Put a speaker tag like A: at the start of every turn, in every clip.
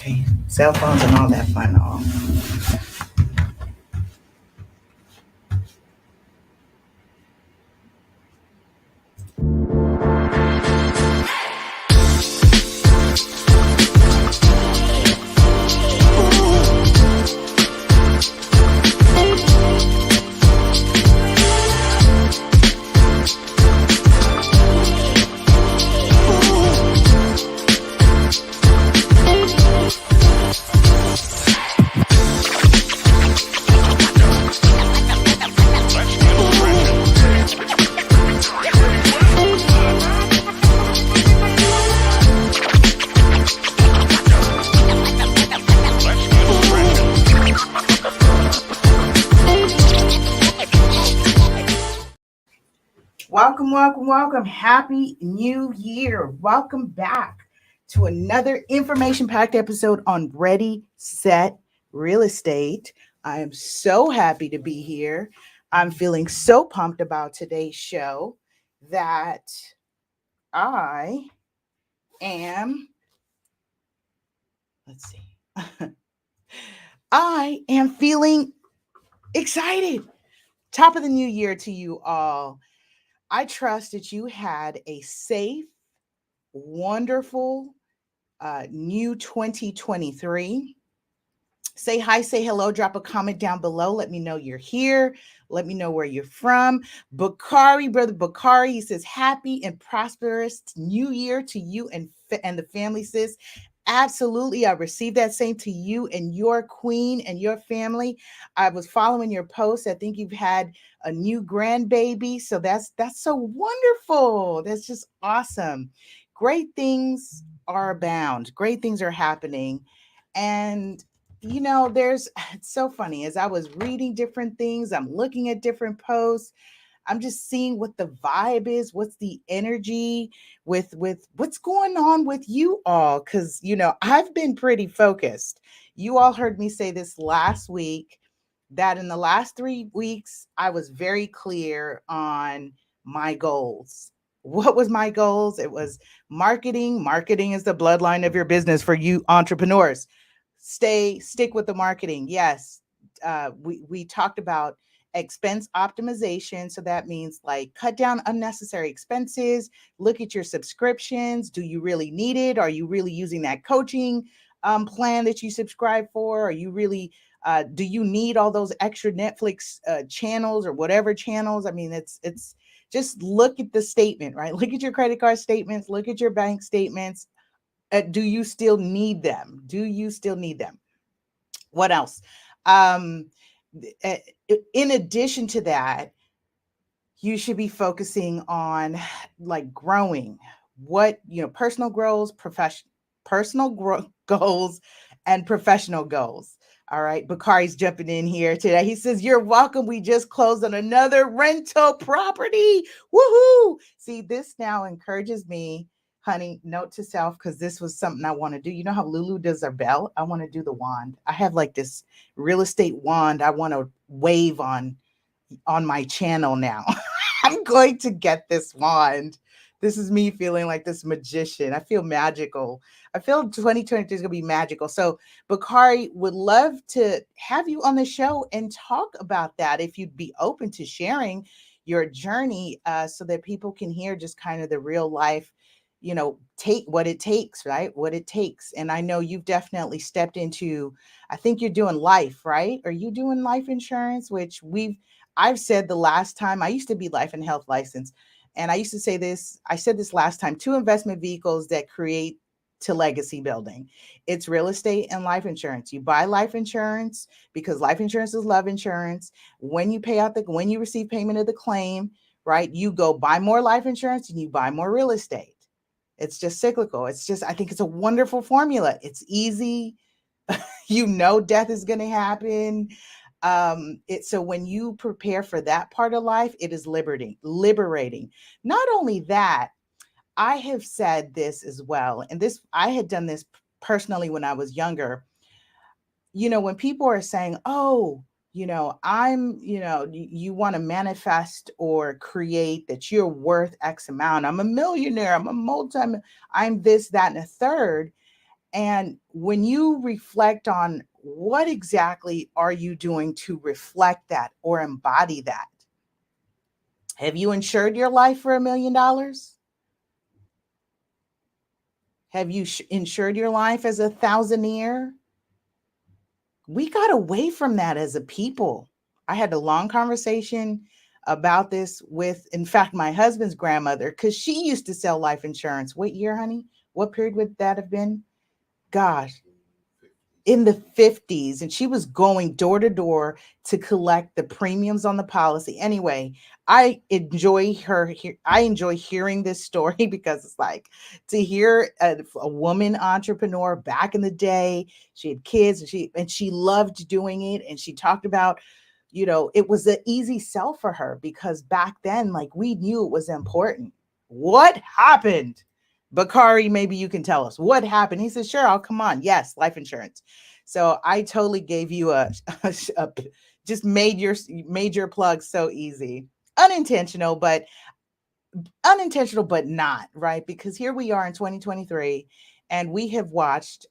A: Okay, cell phones and all that fun. All. Welcome, welcome, welcome. Happy New Year. Welcome back to another information packed episode on Ready, Set, Real Estate. I am so happy to be here. I'm feeling so pumped about today's show that I am, let's see, I am feeling excited. Top of the new year to you all. I trust that you had a safe, wonderful new 2023. Say hi, say hello, drop a comment down below. Let me know you're here. Let me know where you're from. Bakari, brother Bakari, he says, happy and prosperous new year to you and the family, sis. Absolutely. I received that same to you and your queen and your family. I was following your post. I think you've had a new grandbaby. So that's so wonderful. That's just awesome. Great things are abound. Great things are happening. And there's it's so funny as I was reading different things, I'm looking at different posts, I'm just seeing what the vibe is, what's the energy with what's going on with you all, cuz I've been pretty focused. You all heard me say this last week that in the last 3 weeks I was very clear on my goals. What was my goals? It was marketing. Marketing is the bloodline of your business for you entrepreneurs. Stick with the marketing. Yes. We talked about expense optimization. So that means like cut down unnecessary expenses, look at your subscriptions. Do you really need it? Are you really using that coaching plan that you subscribe for? Are you really, do you need all those extra Netflix channels or whatever channels? I mean, it's just look at the statement, right? Look at your credit card statements, look at your bank statements. Do you still need them? Do you still need them? What else? Um, eh, in addition to that, you should be focusing on like growing what, personal goals, goals and professional goals. All right. Bakari's jumping in here today. He says, you're welcome. We just closed on another rental property. Woohoo. See, this now encourages me, honey, note to self, because this was something I want to do. You know how Lulu does her bell? I want to do the wand. I have like this real estate wand I want to wave on my channel now. I'm going to get this wand. This is me feeling like this magician. I feel magical. I feel 2023 is going to be magical. So, Bakari, would love to have you on the show and talk about that if you'd be open to sharing your journey so that people can hear just kind of the real life, take what it takes, right? What it takes. And I know you've definitely stepped into, I think you're doing life, right? Are you doing life insurance, which I've said the last time I used to be life and health licensed. And I used to say this, I said this last time, two investment vehicles that create to legacy building. It's real estate and life insurance. You buy life insurance because life insurance is love insurance. When you when you receive payment of the claim, right, you go buy more life insurance and you buy more real estate. It's just cyclical. I think it's a wonderful formula. It's easy. Death is going to happen. So when you prepare for that part of life, it is liberating. Not only that, I have said this as well, and I had done this personally when I was younger. When people are saying, oh, you want to manifest or create that you're worth X amount. I'm a millionaire. I'm this, that, and a third. And when you reflect on what exactly are you doing to reflect that or embody that? Have you insured your life for $1 million? Have you insured your life as a thousandaire? We got away from that as a people. I had a long conversation about this with, in fact, my husband's grandmother, because she used to sell life insurance. What year, honey? What period would that have been? Gosh, in the 50s, and she was going door to door to collect the premiums on the policy. Anyway, I enjoy hearing this story because it's like, to hear a woman entrepreneur back in the day. She had kids, and she loved doing it, and she talked about, it was an easy sell for her because back then, like, we knew it was important. What happened? Bakari, maybe you can tell us what happened. He said, sure, I'll come on. Yes, life insurance. So I totally gave you a just made your plug so easy. Unintentional, but not, right? Because here we are in 2023, and we have watched,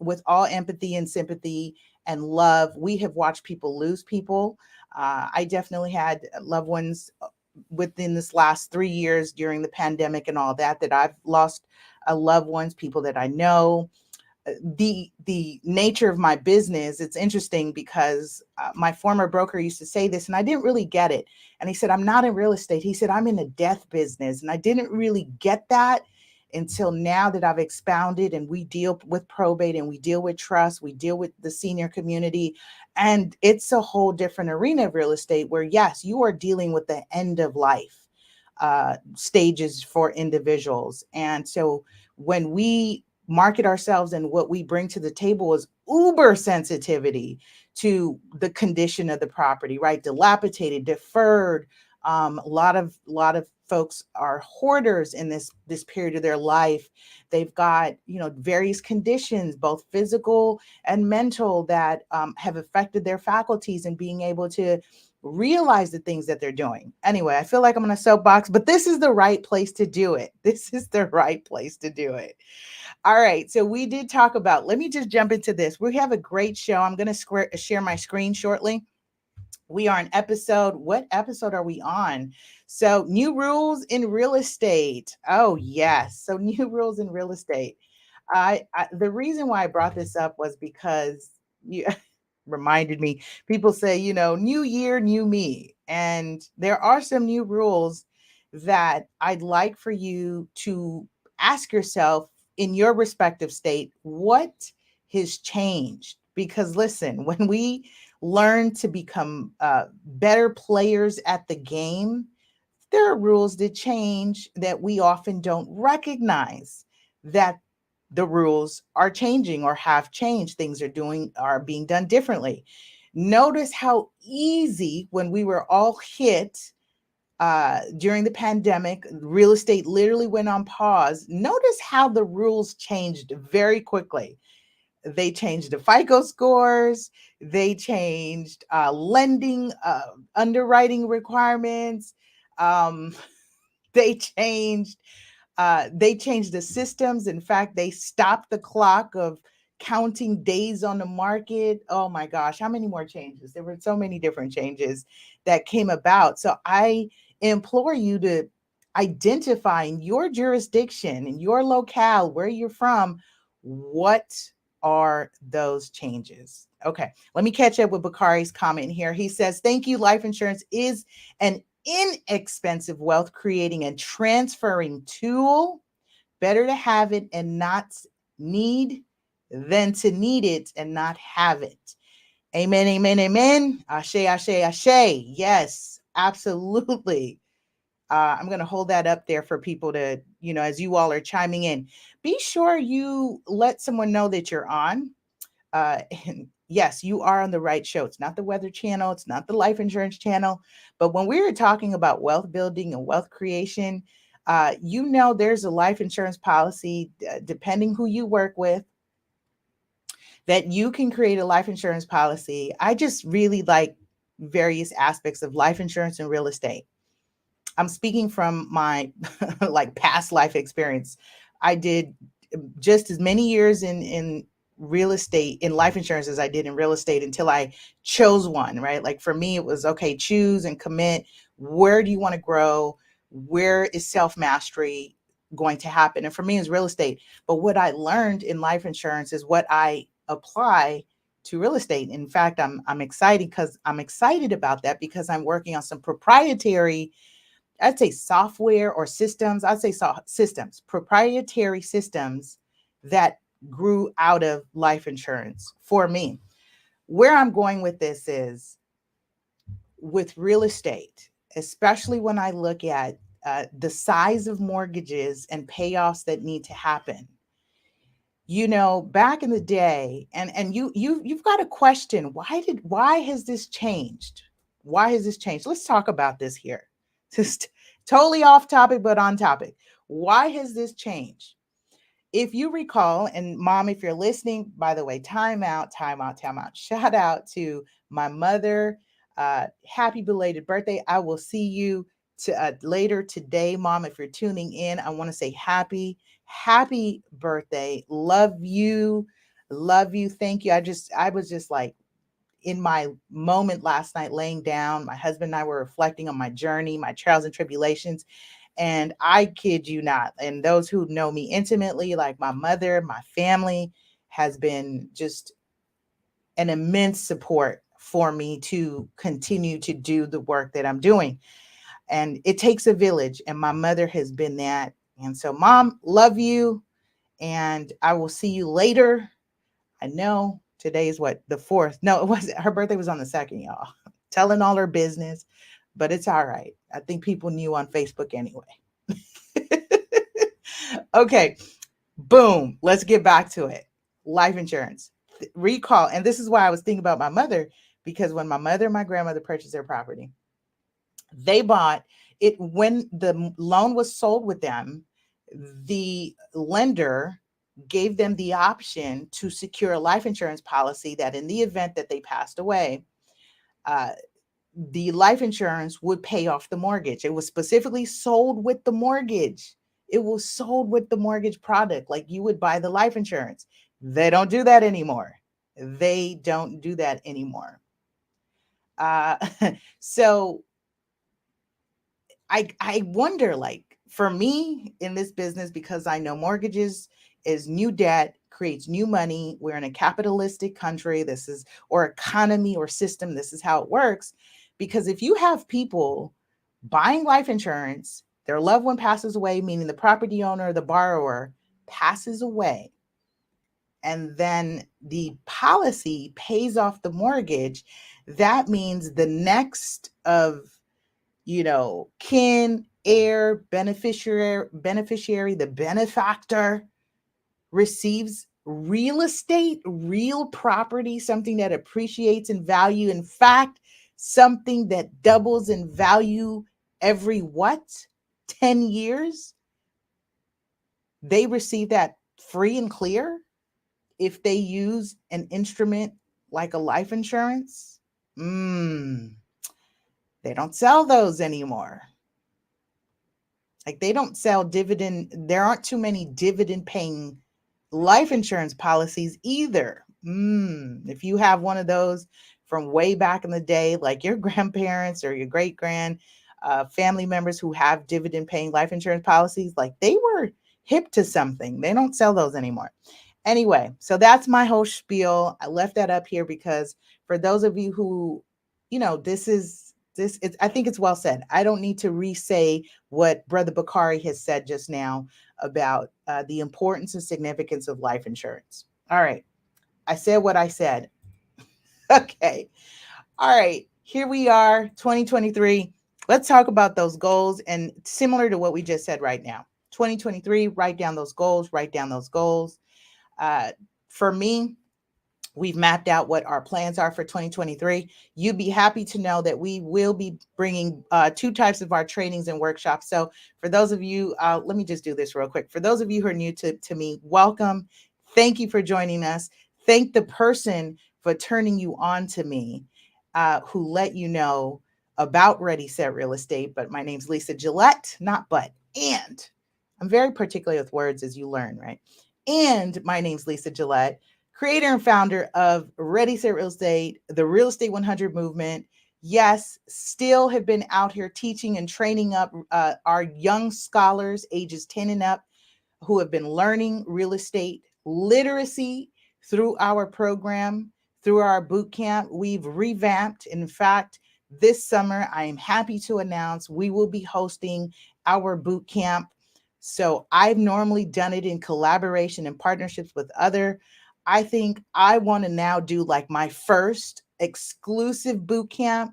A: with all empathy and sympathy and love, we have watched people lose people. I definitely had loved ones within this last 3 years during the pandemic and all that I've lost loved ones, people that I know. The nature of my business, it's interesting because my former broker used to say this, and I didn't really get it. And he said, I'm not in real estate. He said, I'm in the death business. And I didn't really get that until now that I've expounded, and we deal with probate, and we deal with trust, we deal with the senior community. And it's a whole different arena of real estate where, yes, you are dealing with the end of life stages for individuals. And so when we market ourselves, and what we bring to the table is uber sensitivity to the condition of the property, right? Dilapidated, deferred. A lot of folks are hoarders in this period of their life. They've got, various conditions, both physical and mental, that have affected their faculties and being able to realize the things that they're doing. Anyway, I feel like I'm on a soapbox, but this is the right place to do it. This is the right place to do it. All right. So we did talk about, let me just jump into this. We have a great show. I'm going to share my screen shortly. We are on what episode are we on? So, new rules in real estate. Oh, yes. So, new rules in real estate. The reason why I brought this up was because you reminded me, people say, new year, new me. And there are some new rules that I'd like for you to ask yourself in your respective state, what has changed? Because listen, when we learn to become better players at the game, there are rules that change that we often don't recognize that the rules are changing or have changed. Things are being done differently. Notice how easy, when we were all hit during the pandemic, real estate literally went on pause. Notice how the rules changed very quickly. They changed the FICO scores. They changed lending, underwriting requirements. Um, they changed they changed the systems. In fact, they stopped the clock of counting days on the market. Oh my gosh, how many more changes? There were so many different changes that came about. So I implore you to identify in your jurisdiction, in your locale, where you're from, what are those changes? Okay, let me catch up with Bakari's comment here. He says, thank you. Life insurance is an inexpensive wealth creating and transferring tool. Better to have it and not need than to need it and not have it. Amen, amen, amen. Ashe, ashe, ashe. Yes, absolutely. I'm going to hold that up there for people to, as you all are chiming in, be sure you let someone know that you're on. And yes, you are on the right show. It's not the Weather Channel. It's not the Life Insurance Channel. But when we were talking about wealth building and wealth creation, there's a life insurance policy, depending who you work with, that you can create a life insurance policy. I just really like various aspects of life insurance and real estate. I'm speaking from my like past life experience. I did just as many years in real estate, in life insurance, as I did in real estate, until I chose one, right? Like for me, it was okay, choose and commit. Where do you want to grow? Where is self mastery going to happen? And for me, it's real estate. But what I learned in life insurance is what I apply to real estate. In fact, I'm excited because I'm excited about that because I'm working on some proprietary, I'd say software or systems. I'd say systems, proprietary systems that grew out of life insurance for me. Where I'm going with this is with real estate, especially when I look at the size of mortgages and payoffs that need to happen. You know, back in the day, and you've got to question, why has this changed? Why has this changed? Let's talk about this here. Just totally off topic, but on topic. Why has this changed? If you recall, and mom, if you're listening, by the way, time out, time out, time out. Shout out to my mother. Happy belated birthday. I will see you later today, mom. If you're tuning in, I want to say happy birthday. Love you. Love you. Thank you. I was just like in my moment last night, laying down. My husband and I were reflecting on my journey, my trials and tribulations. And I kid you not, and those who know me intimately, like my mother, my family, has been just an immense support for me to continue to do the work that I'm doing. And it takes a village, and my mother has been that. And so, mom, love you. And I will see you later. I know today is what, the 4th? No, it wasn't. Her birthday was on the 2nd, y'all. Telling all her business, but it's all right. I think people knew on Facebook anyway. Okay, boom. Let's get back to it. Life insurance. Recall, and this is why I was thinking about my mother, because when my mother and my grandmother purchased their property, they bought it when the loan was sold with them. The lender gave them the option to secure a life insurance policy that in the event that they passed away, uh, the life insurance would pay off the mortgage. It was specifically sold with the mortgage. It was sold with the mortgage product, like you would buy the life insurance. They don't do that anymore. They don't do that anymore. Uh, so I wonder, like for me in this business, because I know mortgages is new debt, creates new money. We're in a capitalistic country. This is, or economy or system. This is how it works. Because if you have people buying life insurance, their loved one passes away, meaning the property owner, the borrower passes away, and then the policy pays off the mortgage, that means the next of, kin, heir, beneficiary, the benefactor receives real estate, real property, something that appreciates in value. In fact, something that doubles in value every what? 10 years? They receive that free and clear if they use an instrument like a life insurance. They don't sell those anymore. Like they don't sell dividend. There aren't too many dividend paying life insurance policies either. If you have one of those from way back in the day, like your grandparents or your great grand family members who have dividend paying life insurance policies, like they were hip to something. They don't sell those anymore. Anyway, so that's my whole spiel. I left that up here because for those of you who, I think it's well said. I don't need to re-say what Brother Bakari has said just now about the importance and significance of life insurance. All right. I said what I said. Okay. All right. Here we are, 2023. Let's talk about those goals, and similar to what we just said right now. 2023, write down those goals, write down those goals. For me, we've mapped out what our plans are for 2023. You'd be happy to know that we will be bringing 2 types of our trainings and workshops. So for those of you, let me just do this real quick. For those of you who are new to me, welcome. Thank you for joining us. Thank the person for turning you on to me, who let you know about Ready Set Real Estate. But my name's Lisa Gillett, not but, and I'm very particular with words, as you learn, right? And my name's Lisa Gillett, creator and founder of Ready Set Real Estate, the Real Estate 100 movement. Yes, still have been out here teaching and training up our young scholars ages 10 and up who have been learning real estate literacy through our program, through our boot camp. We've revamped. In fact, this summer, I am happy to announce we will be hosting our boot camp. So I've normally done it in collaboration and partnerships with other. I think I want to now do like my first exclusive boot camp,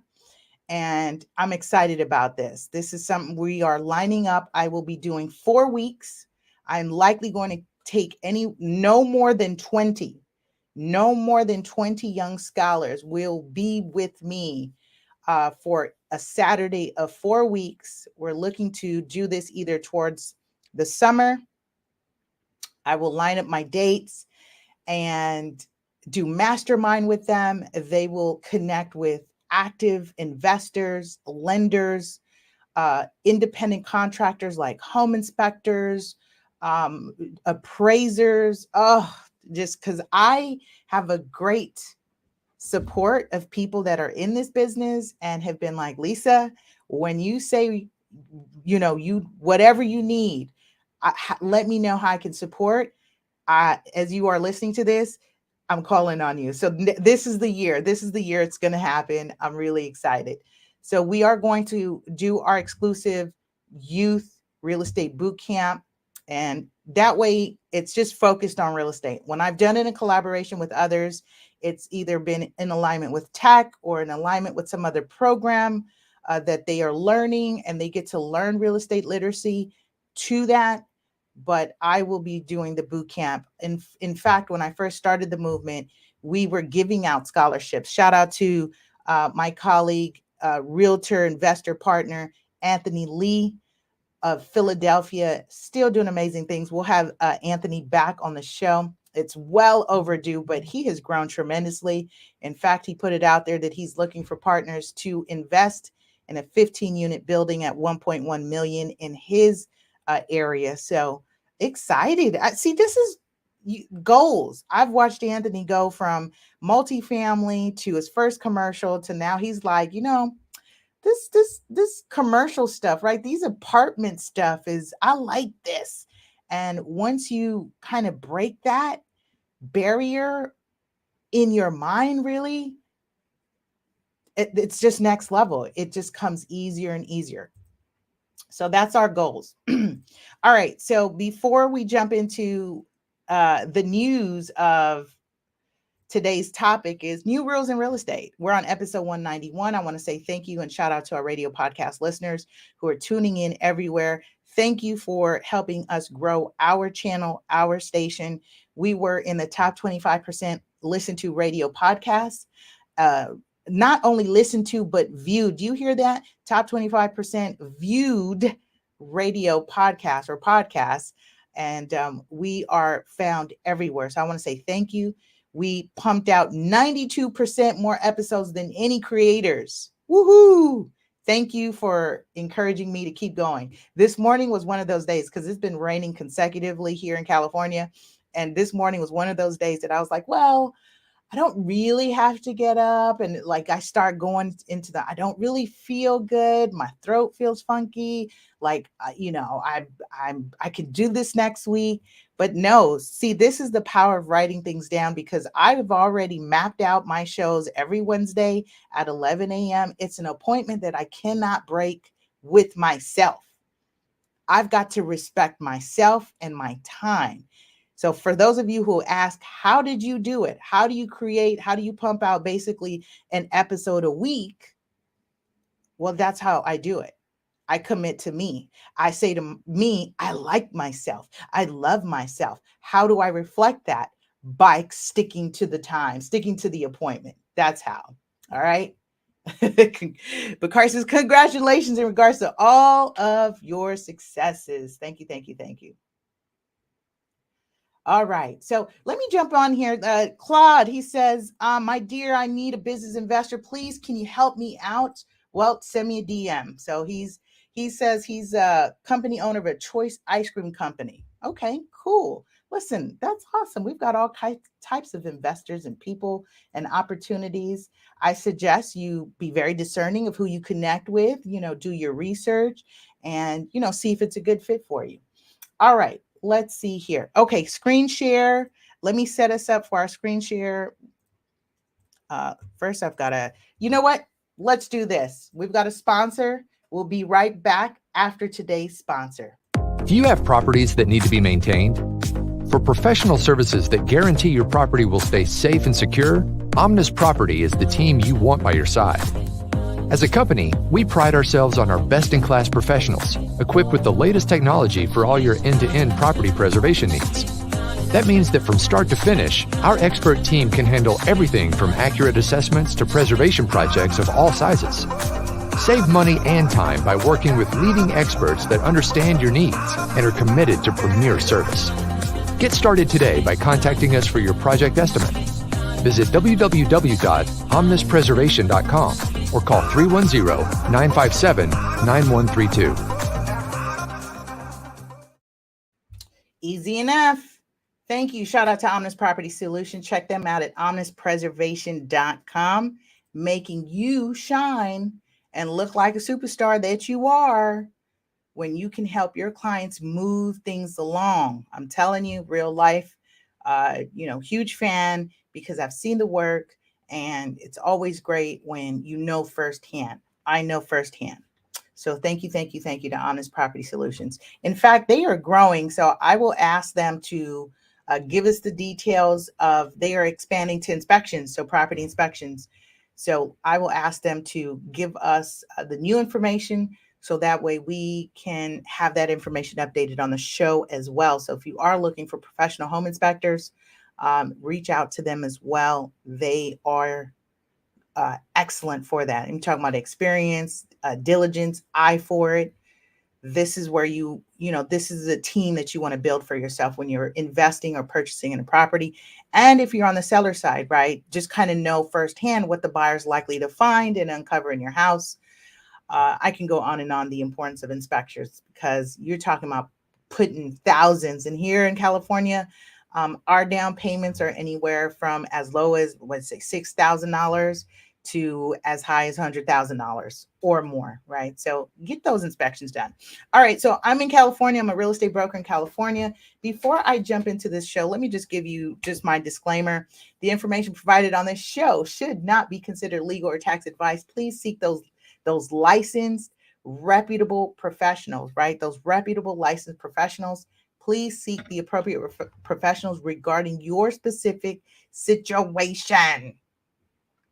A: and I'm excited about this. This is something we are lining up. I will be doing 4 weeks. I'm likely going to take no more than 20, no more than 20 young scholars will be with me for a Saturday of 4 weeks. We're looking to do this either towards the summer. I will line up my dates and do mastermind with them. They will connect with active investors, lenders, independent contractors like home inspectors, um, appraisers. Oh, just because I have a great support of people that are in this business and have been like, Lisa, when you say, you whatever you need, let me know how I can support. As you are listening to this, I'm calling on you. So this is the year. This is the year it's going to happen. I'm really excited. So we are going to do our exclusive youth real estate boot camp. And that way it's just focused on real estate. When I've done it in collaboration with others, it's either been in alignment with tech or in alignment with some other program that they are learning, and they get to learn real estate literacy to that. But I will be doing the boot camp. In fact, when I first started the movement, we were giving out scholarships. Shout out to my colleague, realtor, investor partner, Anthony Lee of Philadelphia, still doing amazing things. We'll have Anthony back on the show. It's well overdue, but he has grown tremendously. In fact, he put it out there that he's looking for partners to invest in a 15-unit building at 1.1 million in his area. So excited. I see this is goals. I've watched Anthony go from multifamily to his first commercial to now he's like, this commercial stuff, right? These apartment stuff is, I like this. And once you kind of break that barrier in your mind, really, it's just next level. It just comes easier and easier. So that's our goals. All right. So before we jump into the news of today's topic is new rules in real estate. We're on episode 191. I want to say thank you and shout out to our radio podcast listeners who are tuning in everywhere. Thank you for helping us grow our channel, our station. We were in the top 25% listen to radio podcasts. Not only listened to, but viewed. Do you hear that? Top 25% viewed radio podcasts or podcasts. And we are found everywhere. So I want to say thank you. We pumped out 92% more episodes than any creators. Woohoo! Thank you for encouraging me to keep going. This morning was one of those days because it's been raining consecutively here in California. And this morning was one of those days that I was like, well, I don't really have to get up. And like I start going into I don't really feel good. My throat feels funky. Like, I could do this next week. But no, see, this is the power of writing things down because I've already mapped out my shows every Wednesday at 11 a.m. It's an appointment that I cannot break with myself. I've got to respect myself and my time. So for those of you who ask, how did you do it? How do you create? How do you pump out basically an episode a week? Well, that's how I do it. I commit to me. I say to me, I like myself. I love myself. How do I reflect that? By sticking to the time, sticking to the appointment. That's how. All right. But Carson, congratulations in regards to all of your successes. Thank you, thank you, thank you. All right. So let me jump on here. Claude, he says, my dear, I need a business investor. Please, can you help me out? Well, send me a DM. So he says he's a company owner of a choice ice cream company. Okay, cool. Listen, that's awesome. We've got all types of investors and people and opportunities. I suggest you be very discerning of who you connect with, do your research and, see if it's a good fit for you. All right, let's see here. Okay, screen share. Let me set us up for our screen share. First, I've got to, you know what? Let's do this. We've got a sponsor. We'll be right back after today's sponsor.
B: Do you have properties that need to be maintained? For professional services that guarantee your property will stay safe and secure, Omnis Property is the team you want by your side. As a company, we pride ourselves on our best-in-class professionals, equipped with the latest technology for all your end-to-end property preservation needs. That means that from start to finish, our expert team can handle everything from accurate assessments to preservation projects of all sizes. Save money and time by working with leading experts that understand your needs and are committed to premier service. Get started today by contacting us for your project estimate. Visit www.omnispreservation.com or call 310-957-9132.
A: Easy enough. Thank you. Shout out to Omnis Property Solutions. Check them out at omnispreservation.com, making you shine and look like a superstar that you are when you can help your clients move things along. I'm telling you, real life, huge fan because I've seen the work and it's always great when you know firsthand. I know firsthand. So thank you to Omnis Property Solutions. In fact, they are growing. So I will ask them to give us the details of, they are expanding to inspections, so property inspections. So I will ask them to give us the new information so that way we can have that information updated on the show as well. So if you are looking for professional home inspectors, reach out to them as well. They are excellent for that. I'm talking about experience, diligence, eye for it. This is where this is a team that you want to build for yourself when you're investing or purchasing in a property. And if you're on the seller side, right, just kind of know firsthand what the buyer's likely to find and uncover in your house. I can go on and on the importance of inspectors because you're talking about putting thousands. And here in California, our down payments are anywhere from as low as, $6,000 to as high as $100,000 or more, right? So get those inspections done. All right, so I'm in California. I'm a real estate broker in California. Before I jump into this show, let me just give you just my disclaimer. The information provided on this show should not be considered legal or tax advice. Please seek those licensed, reputable professionals, right? Those reputable licensed professionals. Please seek the appropriate professionals regarding your specific situation.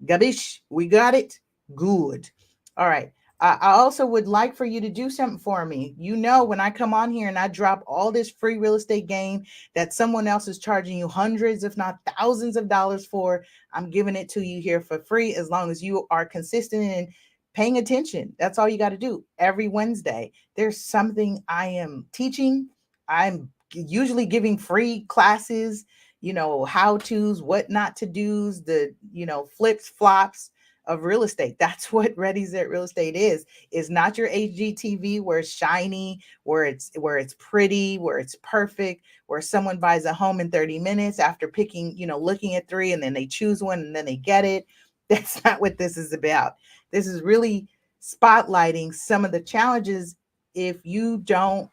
A: Gabish, we got it? Good. All right. I also would like for you to do something for me. When I come on here and I drop all this free real estate game that someone else is charging you hundreds, if not thousands of dollars for, I'm giving it to you here for free as long as you are consistent and paying attention. That's all you got to do. Every Wednesday, there's something I am teaching. I'm usually giving free classes, how-tos, what not to do's, the, flips, flops of real estate. That's what Ready Set Real Estate is. It's not your HGTV where it's shiny, where it's pretty, where it's perfect, where someone buys a home in 30 minutes after picking, looking at 3 and then they choose one and then they get it. That's not what this is about. This is really spotlighting some of the challenges if you don't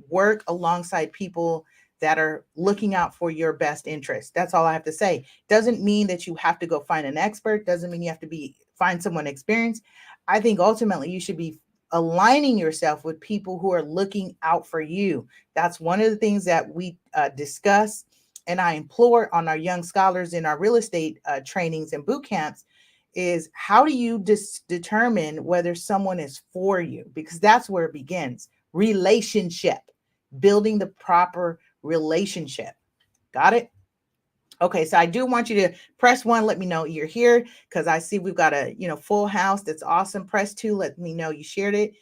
A: work alongside people that are looking out for your best interest. That's all I have to say. Doesn't mean that you have to go find an expert. Doesn't mean you have to find someone experienced. I think ultimately you should be aligning yourself with people who are looking out for you. That's one of the things that we discuss and I implore on our young scholars in our real estate trainings and boot camps is how do you determine whether someone is for you? Because that's where it begins. Relationship, building the proper relationship. Got it? Okay, so I do want you to press 1. Let me know you're here because I see we've got a full house. That's awesome. Press 2. Let me know you shared it.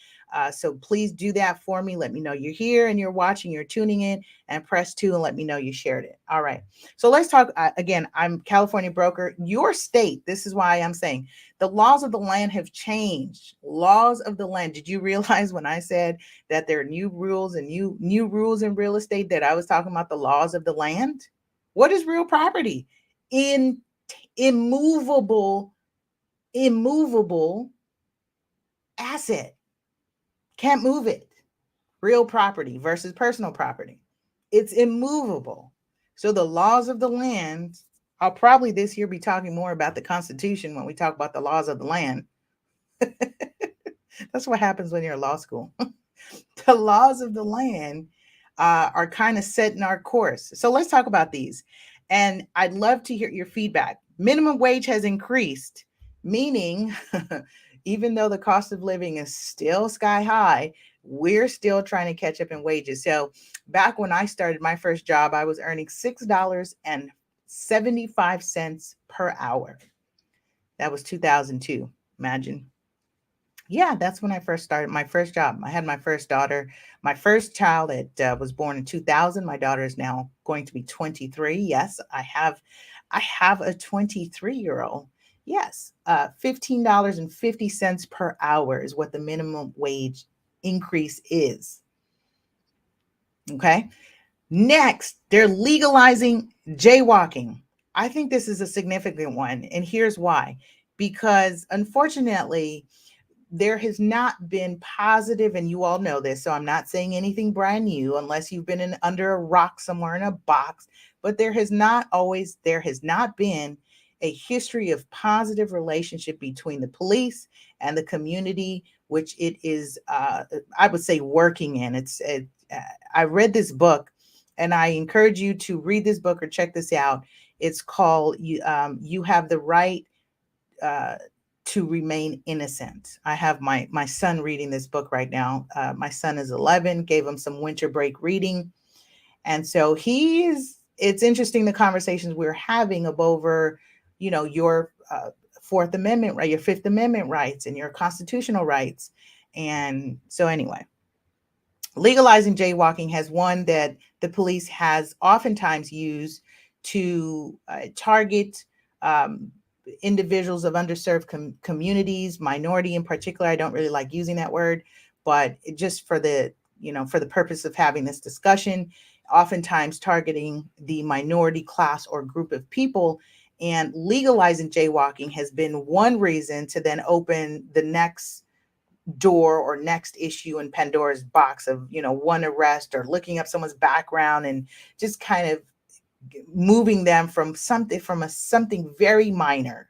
A: So please do that for me. Let me know you're here and you're watching, you're tuning in, and press 2 and let me know you shared it. All right. So let's talk again. I'm California broker. Your state, this is why I'm saying the laws of the land have changed. Laws of the land. Did you realize when I said that there are new rules and new rules in real estate that I was talking about the laws of the land? What is real property? In immovable asset. Can't move it. Real property versus personal property. It's immovable. So the laws of the land, I'll probably this year be talking more about the Constitution when we talk about the laws of the land. That's what happens when you're in law school. The laws of the land are kind of setting our course. So let's talk about these. And I'd love to hear your feedback. Minimum wage has increased, meaning even though the cost of living is still sky high, we're still trying to catch up in wages. So back when I started my first job, I was earning $6.75 per hour. That was 2002. Imagine. Yeah, that's when I first started my first job. I had my first daughter, my first child that was born in 2000. My daughter is now going to be 23. Yes, I have a 23-year-old. Yes, $15.50 per hour is what the minimum wage increase is. Okay. Next, they're legalizing jaywalking. I think this is a significant one, and here's why. Because unfortunately, there has not been positive, and you all know this, so I'm not saying anything brand new unless you've been under a rock somewhere in a box, but there has not been a history of positive relationship between the police and the community, which it is, I would say, working in. I read this book, and I encourage you to read this book or check this out. It's called You Have the Right to Remain Innocent. I have my son reading this book right now. My son is 11, gave him some winter break reading. And so it's interesting the conversations we're having over, your Fourth Amendment, right? Your Fifth Amendment rights and your constitutional rights. And so anyway, legalizing jaywalking has one that the police has oftentimes used to target individuals of underserved communities, minority in particular. I don't really like using that word, but just for the purpose of having this discussion, oftentimes targeting the minority class or group of people. And legalizing jaywalking has been one reason to then open the next door or next issue in Pandora's box of, one arrest or looking up someone's background and just kind of moving them from something very minor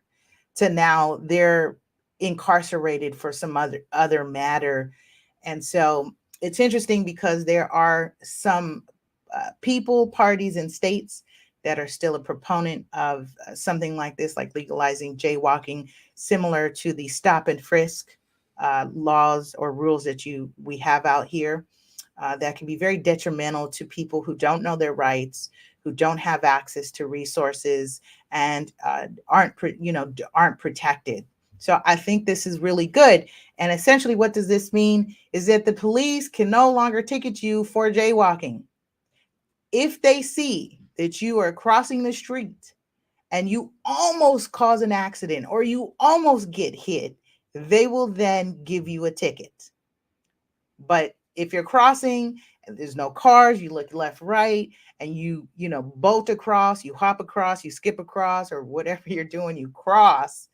A: to now they're incarcerated for some other matter. And so it's interesting because there are some people, parties, and states that are still a proponent of something like this, like legalizing jaywalking, similar to the stop and frisk laws or rules that we have out here. That can be very detrimental to people who don't know their rights, who don't have access to resources, and aren't protected. So I think this is really good. And essentially, what does this mean? Is that the police can no longer ticket you for jaywalking. If they see that you are crossing the street and you almost cause an accident or you almost get hit, they will then give you a ticket. But if you're crossing and there's no cars, you look left, right, and you bolt across, you hop across, you skip across, or whatever you're doing, you cross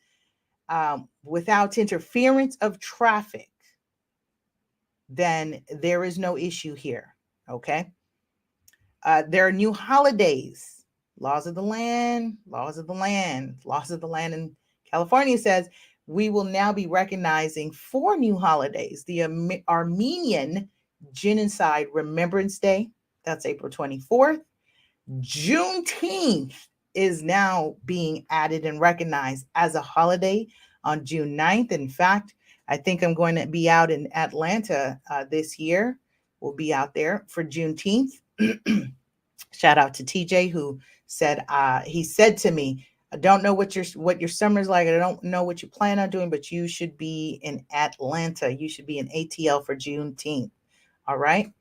A: without interference of traffic, then there is no issue here. Okay. There are new holidays, laws of the land. In California says we will now be recognizing 4 new holidays: the Armenian Genocide Remembrance Day, that's April 24th. Juneteenth is now being added and recognized as a holiday on June 9th. In fact, I think I'm going to be out in Atlanta this year. We'll be out there for Juneteenth. Shout out to TJ, who said, he said to me, I don't know what your summer's like. I don't know what you plan on doing, but you should be in Atlanta. You should be in ATL for Juneteenth. All right.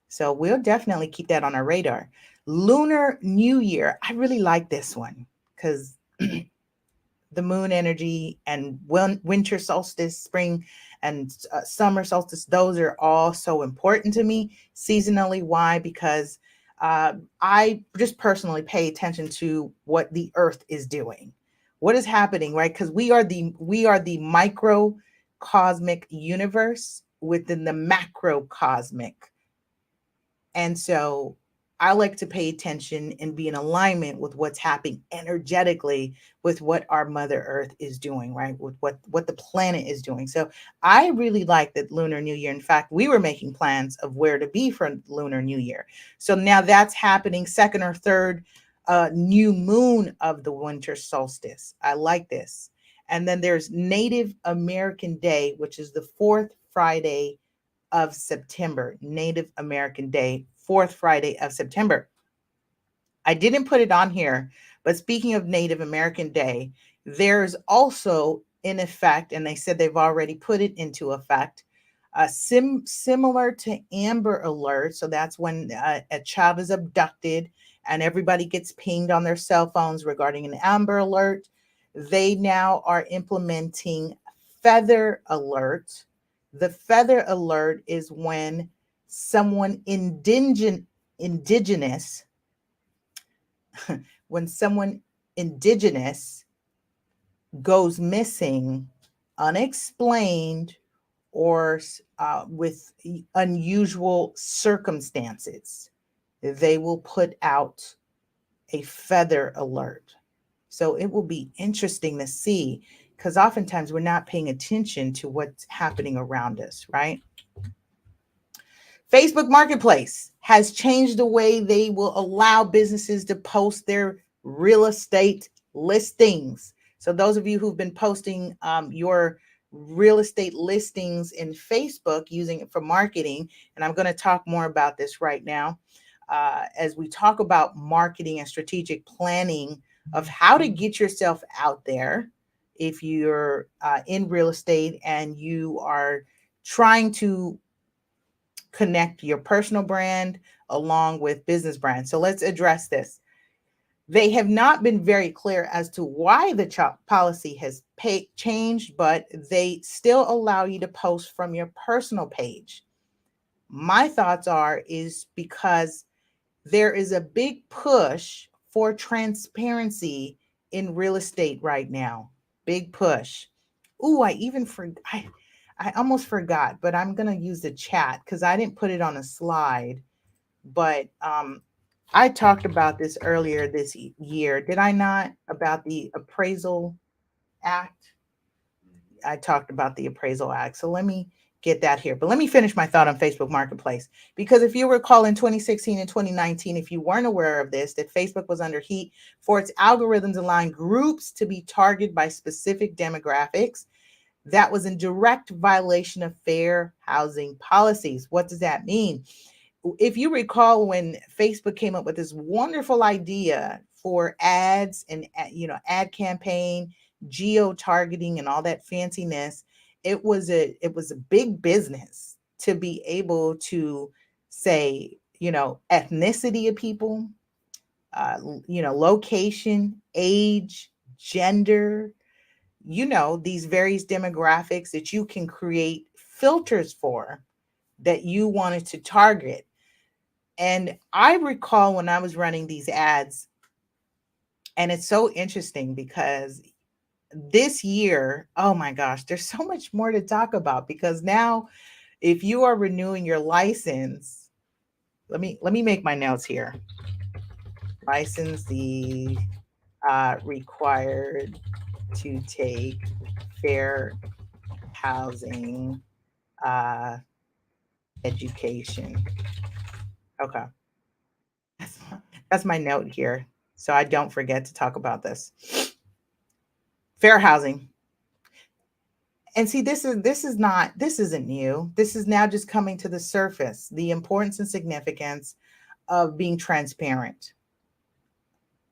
A: So we'll definitely keep that on our radar. Lunar New Year. I really like this one because the moon energy and winter solstice, spring and summer solstice, those are all so important to me seasonally. Why? Because I just personally pay attention to what the earth is doing, what is happening, right? Because we are the microcosmic universe within the macrocosmic, and so I like to pay attention and be in alignment with what's happening energetically with what our Mother Earth is doing, right? With what the planet is doing. So I really like that Lunar New Year. In fact, we were making plans of where to be for Lunar New Year. So now that's happening second or third new moon of the winter solstice. I like this. And then there's Native American Day, which is the fourth Friday of September, Native American Day, fourth Friday of September. I didn't put it on here, but speaking of Native American Day, there's also in effect, and they said they've already put it into effect, similar to Amber Alert. So that's when a child is abducted and everybody gets pinged on their cell phones regarding an Amber Alert. They now are implementing Feather Alert. The Feather Alert is when someone indigenous when someone indigenous goes missing, unexplained, or with unusual circumstances, they will put out a feather alert. So it will be interesting to see because oftentimes we're not paying attention to what's happening around us, right? Facebook Marketplace has changed the way they will allow businesses to post their real estate listings. So, those of you who've been posting your real estate listings in Facebook using it for marketing, and I'm going to talk more about this right now as we talk about marketing and strategic planning of how to get yourself out there if you're in real estate and you are trying to connect your personal brand along with business brand. So let's address this. They have not been very clear as to why the policy has changed, but they still allow you to post from your personal page. My thoughts are is because there is a big push for transparency in real estate right now. Big push. Ooh, I almost forgot, but I'm going to use the chat because I didn't put it on a slide. But I talked about this earlier this year. Did I not? About the Appraisal Act? I talked about the Appraisal Act. So let me get that here. But let me finish my thought on Facebook Marketplace. Because if you recall in 2016 and 2019, if you weren't aware of this, that Facebook was under heat for its algorithms allowing groups to be targeted by specific demographics. That was in direct violation of fair housing policies. What does that mean? If you recall, when Facebook came up with this wonderful idea for ads and ad campaign, geo targeting, and all that fanciness, it was a big business to be able to say ethnicity of people, location, age, gender, these various demographics that you can create filters for that you wanted to target. And I recall when I was running these ads, and it's so interesting because this year, oh my gosh, there's so much more to talk about because now if you are renewing your license, let me make my notes here. Licensee required to take fair housing education. Okay. That's my note here. So I don't forget to talk about this. Fair housing. And see, this isn't new. This is now just coming to the surface, the importance and significance of being transparent.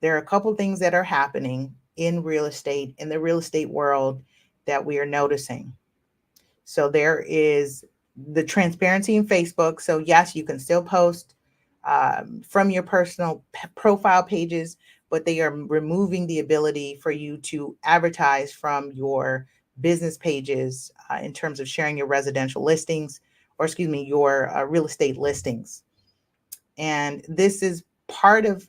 A: There are a couple things that are happening in real estate, in the real estate world, that we are noticing. So there is the transparency in Facebook. So yes, you can still post from your personal profile pages, but they are removing the ability for you to advertise from your business pages in terms of sharing your residential listings, or excuse me, your real estate listings. And this is part of,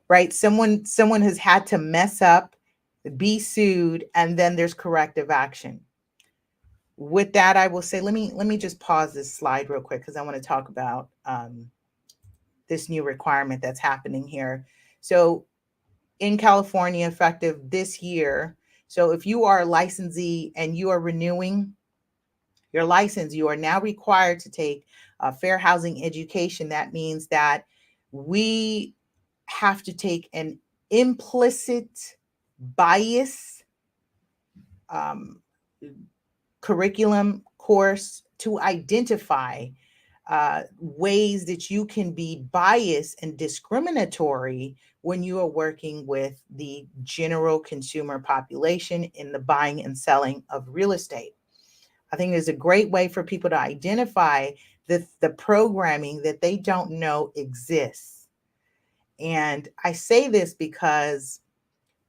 A: right, someone has had to mess up, be sued, and then there's corrective action. With that, I will say, let me just pause this slide real quick because I want to talk about this new requirement that's happening here. So in California, effective this year, so if you are a licensee and you are renewing your license, you are now required to take a fair housing education. That means that we have to take an implicit bias um, curriculum course to identify ways that you can be biased and discriminatory when you are working with the general consumer population in the buying and selling of real estate. I think there's a great way for people to identify the programming that they don't know exists. And I say this because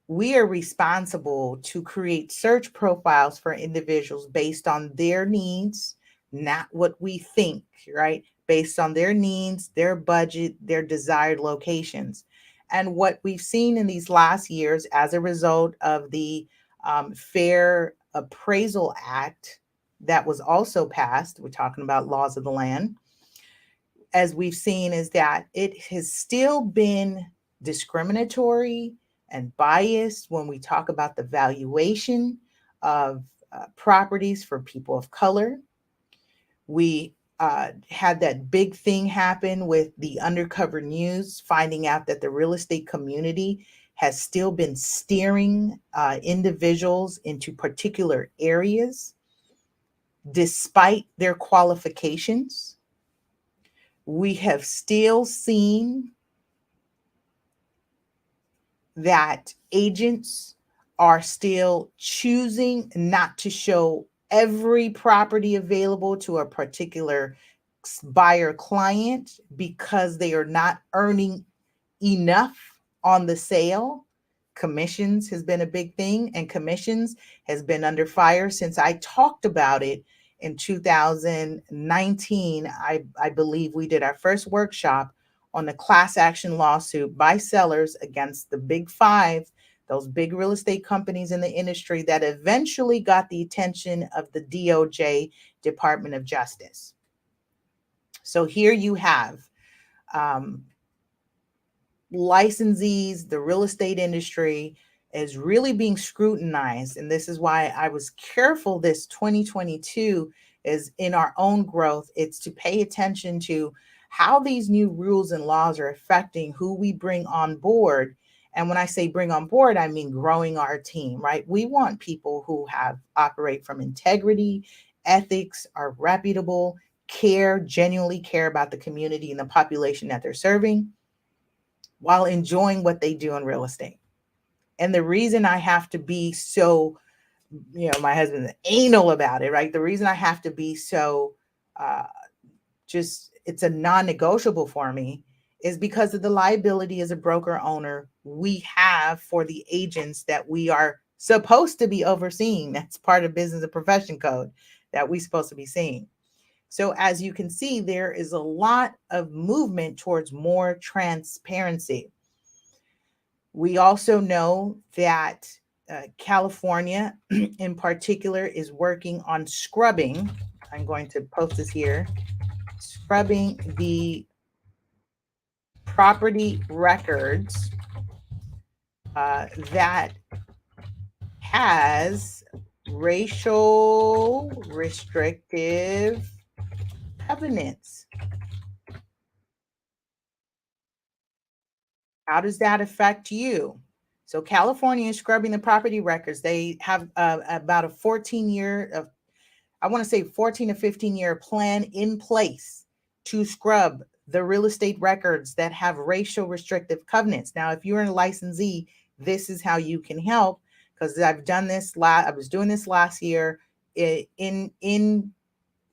A: we are responsible to create search profiles for individuals based on their needs, not what we think, right? Based on their needs, their budget, their desired locations. And what we've seen in these last years as a result of the Fair Appraisal Act that was also passed, we're talking about laws of the land, as we've seen, is that it has still been discriminatory and biased when we talk about the valuation of properties for people of color. We had that big thing happen with the undercover news, finding out that the real estate community has still been steering individuals into particular areas despite their qualifications. We have still seen that agents are still choosing not to show every property available to a particular buyer client because they are not earning enough on the sale. Commissions has been a big thing, and commissions has been under fire since I talked about it in 2019. I believe we did our first workshop on the class action lawsuit by sellers against the big five, those big real estate companies in the industry that eventually got the attention of the DOJ, Department of Justice. So here you have licensees, the real estate industry is really being scrutinized. And this is why I was careful this 2022 is in our own growth. It's to pay attention to how these new rules and laws are affecting who we bring on board. And when I say bring on board, I mean growing our team, right? We want people who operate from integrity, ethics, are reputable, genuinely care about the community and the population that they're serving, while enjoying what they do in real estate. And the reason I have to be so, my husband's anal about it, right? The reason I have to be so it's a non-negotiable for me is because of the liability as a broker owner we have for the agents that we are supposed to be overseeing. That's part of business and profession code that we're supposed to be seeing. So as you can see, there is a lot of movement towards more transparency. We also know that California in particular is working on scrubbing. I'm going to post this here. Scrubbing the property records that has racial restrictive covenants. How does that affect you? So California is scrubbing the property records. They have about a 14-year, I want to say 14 to 15-year plan in place to scrub the real estate records that have racial restrictive covenants. Now, if you're a licensee, this is how you can help, because I've done this I was doing this last year in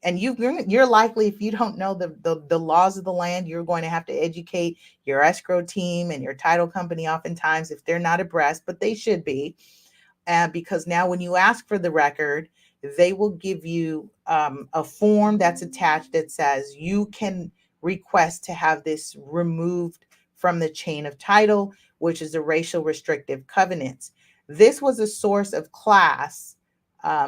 A: and you're likely, if you don't know the laws of the land, you're going to have to educate your escrow team and your title company oftentimes if they're not abreast, but they should be. Because now when you ask for the record, they will give you a form that's attached that says you can request to have this removed from the chain of title, which is the racial restrictive covenants. This was a source of class.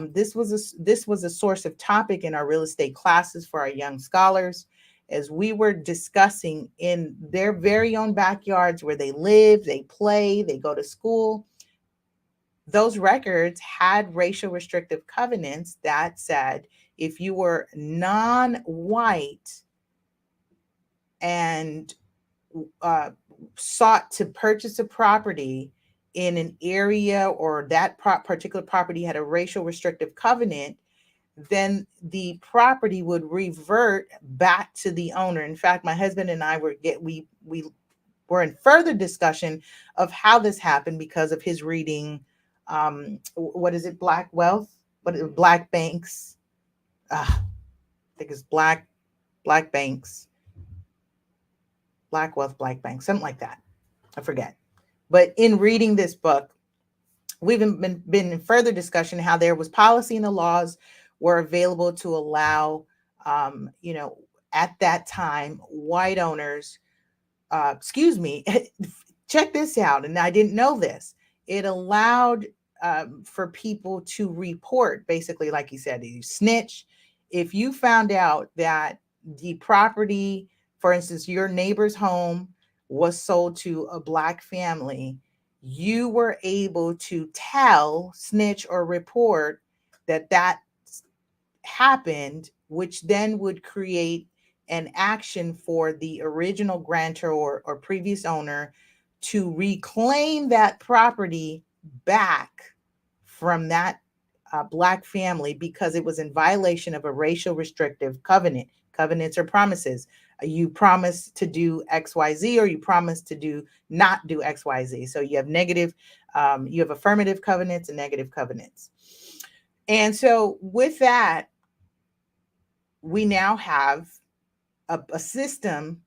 A: This was a source of topic in our real estate classes for our young scholars, as we were discussing in their very own backyards where they live, they play, they go to school. Those records had racial restrictive covenants that said if you were non-white and sought to purchase a property in an area, or that particular property had a racial restrictive covenant, then the property would revert back to the owner. In fact, my husband and I we were in further discussion of how this happened because of his reading. What is it? Black Wealth? What is it? Black Banks? I think it's Black Banks, Black Wealth, Black Banks, something like that. I forget. But in reading this book, we've been in further discussion how there was policy and the laws were available to allow, at that time, white owners, check this out. And I didn't know this. It allowed for people to report, basically, like you said, you snitch. If you found out that the property, for instance, your neighbor's home was sold to a Black family, you were able to snitch, or report that happened, which then would create an action for the original grantor or previous owner to reclaim that property back from that Black family, because it was in violation of a racial restrictive covenant. Covenants are promises. You promise to do XYZ, or you promise to not do XYZ. So you have you have affirmative covenants and negative covenants. And so with that, we now have a system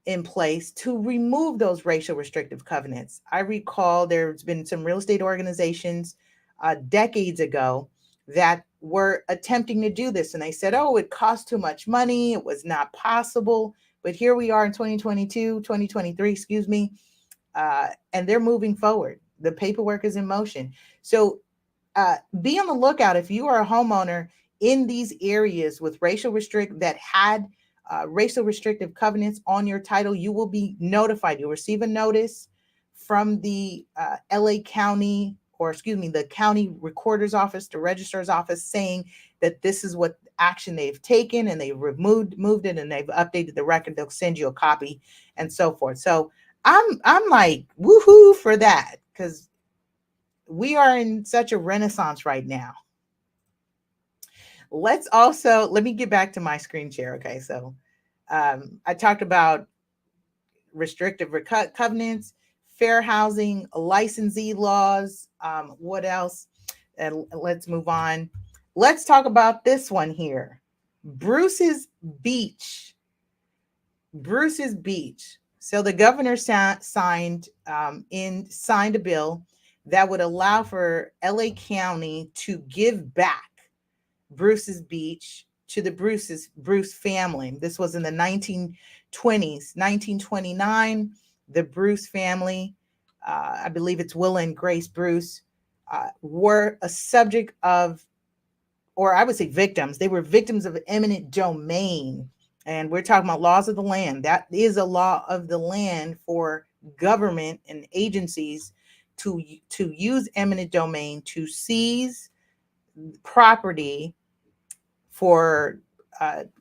A: in place to remove those racial restrictive covenants. I recall there's been some real estate organizations decades ago that were attempting to do this. And they said, oh, it cost too much money. It was not possible. But here we are in 2023, and they're moving forward. The paperwork is in motion. So be on the lookout. If you are a homeowner in these areas with racial restrictive covenants on your title, you will be notified. You'll receive a notice from the LA County, the county recorder's office, the registrar's office, saying that this is what action they've taken, and they've moved it, and they've updated the record. They'll send you a copy and so forth. So I'm like, woohoo for that, because we are in such a renaissance right now. Let me get back to my screen share. Okay, so I talked about restrictive covenants, fair housing, licensee laws. What else? And let's move on. Let's talk about this one here. Bruce's Beach. So the governor signed a bill that would allow for LA County to give back Bruce's Beach to the Bruce family. This was in the 1920s. 1929, the Bruce family, I believe it's Willa and Grace Bruce, were a subject of, or I would say victims. They were victims of eminent domain. And we're talking about laws of the land. That is a law of the land for government and agencies to use eminent domain to seize property for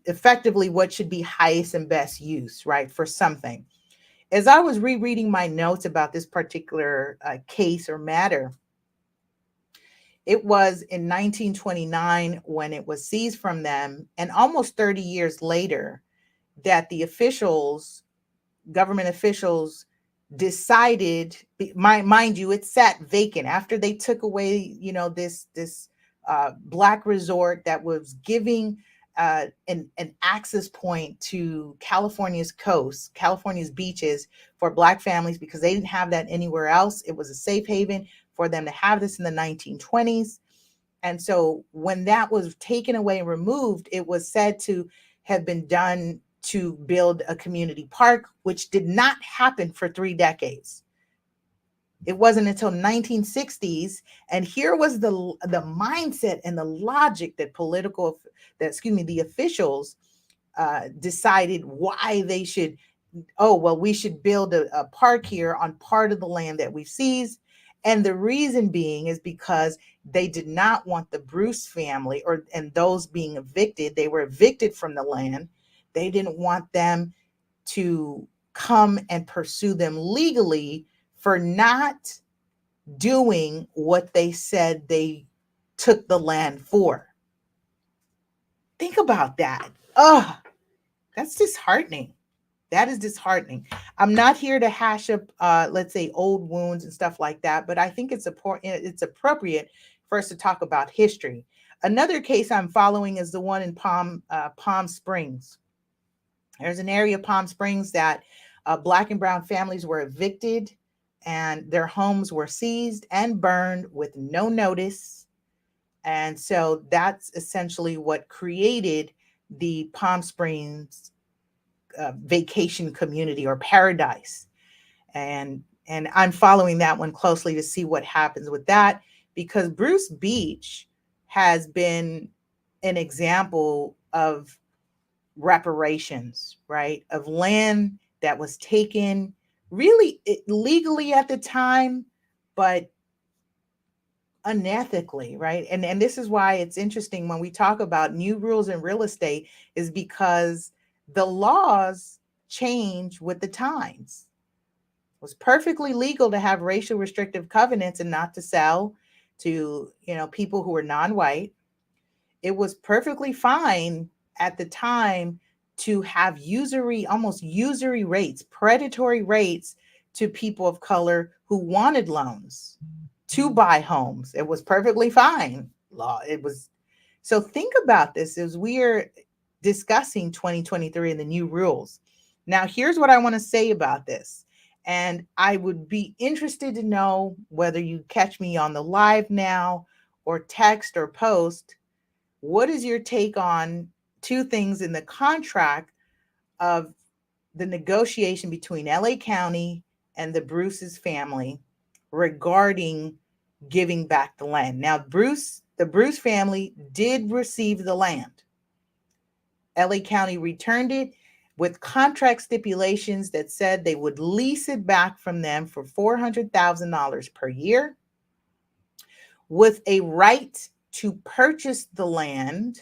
A: effectively what should be highest and best use, right, for something. As I was rereading my notes about this particular case or matter, it was in 1929 when it was seized from them, and almost 30 years later that the government officials, decided, mind you, it sat vacant after they took away, this black resort that was giving an access point to California's coast, California's beaches for black families, because they didn't have that anywhere else. It was a safe haven for them to have this in the 1920s. And so when that was taken away and removed, it was said to have been done to build a community park, which did not happen for 3 decades. It wasn't until 1960s, and here was the mindset and the logic that the officials decided why they should. Oh, well, we should build a park here on part of the land that we've seized. And the reason being is because they did not want the Bruce family and those being evicted. They were evicted from the land. They didn't want them to come and pursue them legally for not doing what they said they took the land for. Think about that. Oh, that's disheartening. That is disheartening. I'm not here to hash up, let's say, old wounds and stuff like that, but I think it's appropriate for us to talk about history. Another case I'm following is the one in Palm Springs. There's an area of Palm Springs that Black and brown families were evicted and their homes were seized and burned with no notice. And so that's essentially what created the Palm Springs vacation community or paradise. And I'm following that one closely to see what happens with that, because Bruce Beach has been an example of reparations, right? Of land that was taken really legally at the time, but unethically, right? And this is why it's interesting when we talk about new rules in real estate, is because the laws change with the times. It was perfectly legal to have racial restrictive covenants and not to sell to, people who were non-white. It was perfectly fine at the time to have almost usury rates, predatory rates to people of color who wanted loans to buy homes. It was perfectly fine. So think about this as we're discussing 2023 and the new rules. Now, here's what I want to say about this. And I would be interested to know whether you catch me on the live now or text or post. What is your take on two things in the contract of the negotiation between LA County and the Bruce's family regarding giving back the land? Now, the Bruce family did receive the land. LA County returned it with contract stipulations that said they would lease it back from them for $400,000 per year, with a right to purchase the land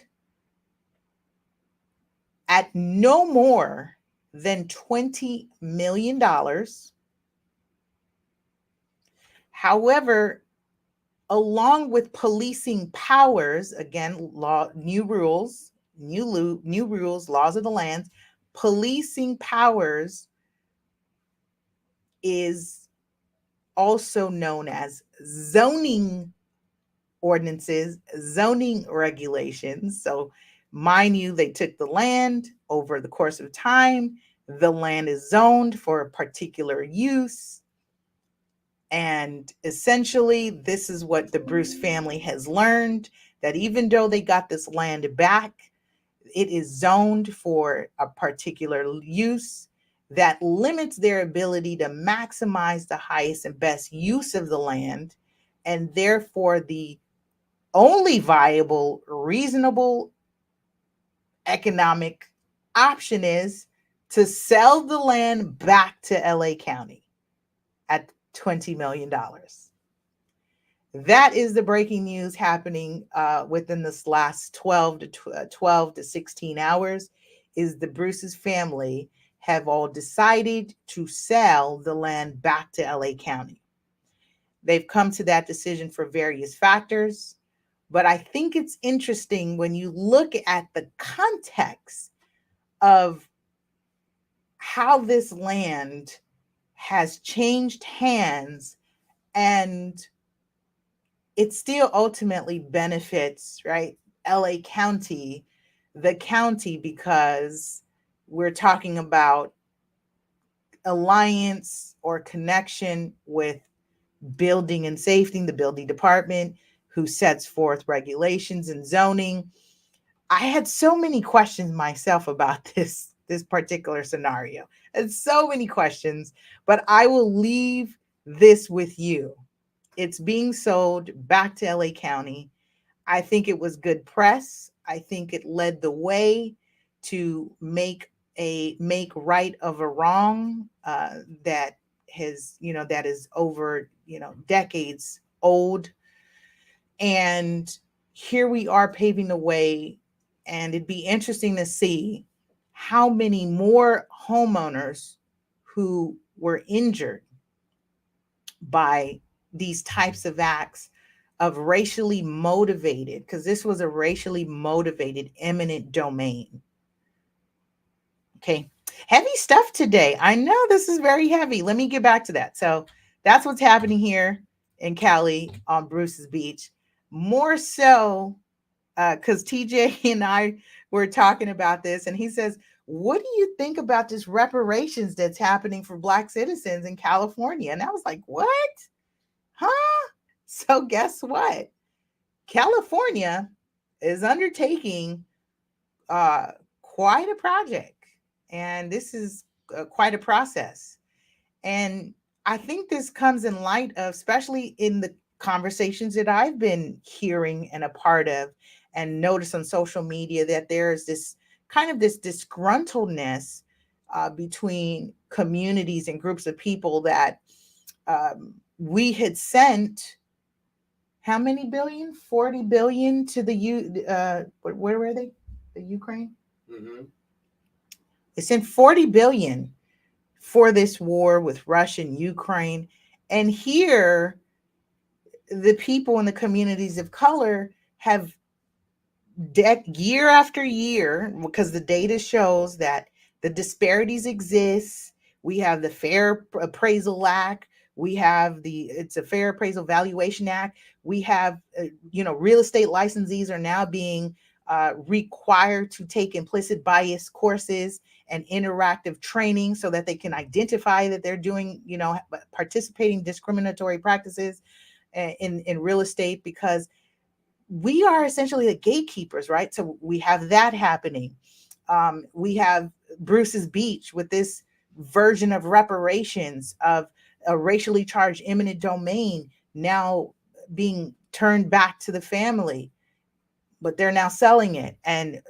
A: at no more than $20 million. However, along with policing powers, again, new rules, laws of the land, policing powers is also known as zoning ordinances, zoning regulations. So mind you, they took the land over the course of time. The land is zoned for a particular use. And essentially, this is what the Bruce family has learned, that even though they got this land back, it is zoned for a particular use that limits their ability to maximize the highest and best use of the land. And therefore, the only viable, reasonable economic option is to sell the land back to LA County at $20 million. That is the breaking news happening within this last 12 to 16 hours, is the Bruce's family have all decided to sell the land back to LA County. They've come to that decision for various factors, but I think it's interesting when you look at the context of how this land has changed hands, and it still ultimately benefits, right? LA County, the county, because we're talking about alliance or connection with building and safety, the building department, who sets forth regulations and zoning. I had so many questions myself about this particular scenario, and so many questions, but I will leave this with you. It's being sold back to LA County. I think it was good press. I think it led the way to make right of a wrong, that has, that is over, decades old. And here we are paving the way, and it'd be interesting to see how many more homeowners who were injured by these types of acts of racially motivated, because this was a racially motivated eminent domain. Okay. Heavy stuff today. I know this is very heavy. Let me get back to that. So that's what's happening here in Cali on Bruce's Beach. More so, because TJ and I were talking about this, and he says, what do you think about this reparations that's happening for Black citizens in California? And I was like, what? Huh? So guess what? California is undertaking quite a project, and this is quite a process. And I think this comes in light of, especially in the conversations that I've been hearing and a part of, and notice on social media, that there's this kind of this disgruntledness between communities and groups of people that we had sent how many billion? 40 billion to the where were they? The Ukraine? Mm-hmm. They sent 40 billion for this war with Russia and Ukraine. And here, the people in the communities of color have year after year, because the data shows that the disparities exist. We have the Fair Appraisal Act. We have it's a Fair Appraisal Valuation Act. We have, real estate licensees are now being required to take implicit bias courses and interactive training so that they can identify that they're doing, participating discriminatory practices in real estate, because we are essentially the gatekeepers, right? So we have that happening. We have Bruce's Beach with this version of reparations of a racially charged eminent domain now being turned back to the family, but they're now selling it. And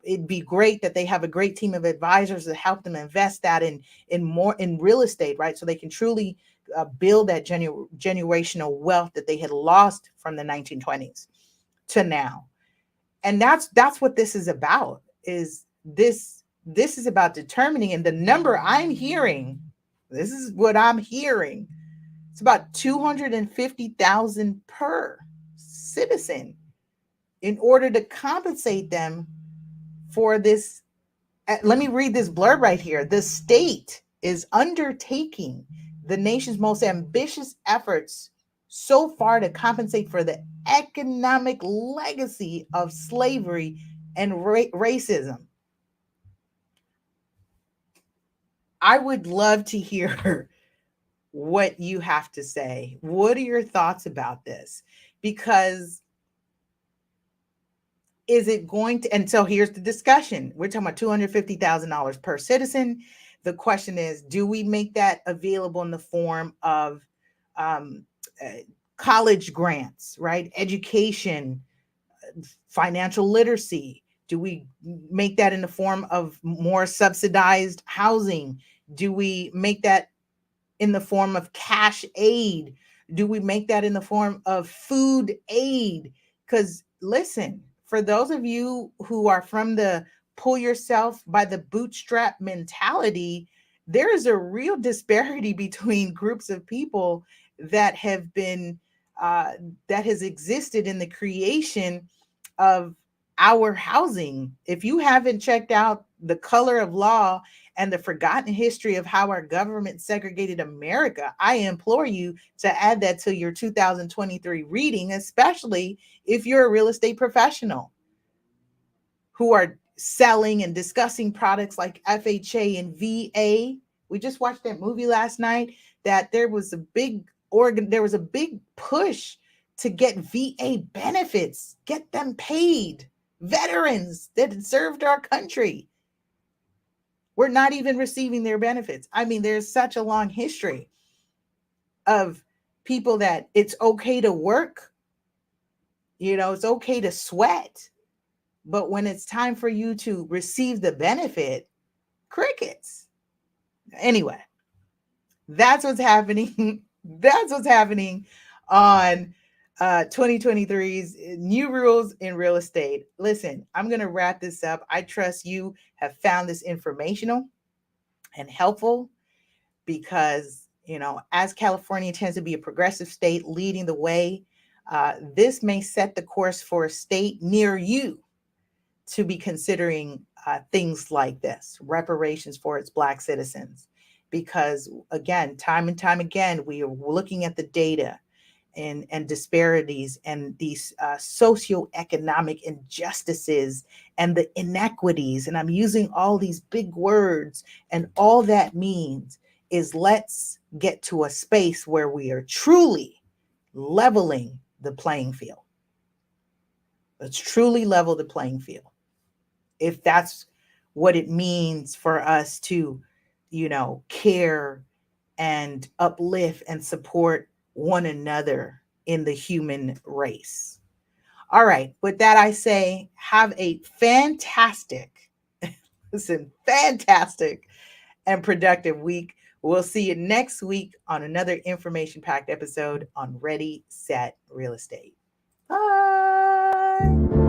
A: it'd be great that they have a great team of advisors to help them invest that in more in real estate, right? So they can truly build that generational wealth that they had lost from the 1920s to now. And that's what this is about. Is this is about determining, and the number I'm hearing, this is what I'm hearing, it's about 250,000 per citizen in order to compensate them for this. Let me read this blurb right here. The state is undertaking the nation's most ambitious efforts so far to compensate for the economic legacy of slavery and racism. I would love to hear what you have to say. What are your thoughts about this? Because is it going to, and so here's the discussion. We're talking about $250,000 per citizen. The question is, do we make that available in the form of college grants, right? Education, financial literacy? Do we make that in the form of more subsidized housing? Do we make that in the form of cash aid? Do we make that in the form of food aid? Because listen, for those of you who are from the pull yourself by the bootstrap mentality, there is a real disparity between groups of people that have been that has existed in the creation of our housing. If you haven't checked out The Color of Law and the forgotten history of how our government segregated America, I implore you to add that to your 2023 reading, especially if you're a real estate professional who are selling and discussing products like FHA and VA. We just watched that movie last night that there was a big push to get VA benefits, get them paid. Veterans that had served our country. We're not even receiving their benefits. I mean, there's such a long history of people that it's okay to work, it's okay to sweat, but when it's time for you to receive the benefit, crickets. Anyway, that's what's happening. That's what's happening on 2023's new rules in real estate. Listen, I'm going to wrap this up. I trust you have found this informational and helpful because, as California tends to be a progressive state leading the way, this may set the course for a state near you to be considering things like this, reparations for its Black citizens. Because again, time and time again, we are looking at the data and disparities and these socioeconomic injustices and the inequities. And I'm using all these big words, and all that means is let's get to a space where we are truly leveling the playing field. Let's truly level the playing field. If that's what it means for us to, care and uplift and support one another in the human race. All right. With that, I say have a fantastic and productive week. We'll see you next week on another information-packed episode on Ready, Set, Real Estate. Bye.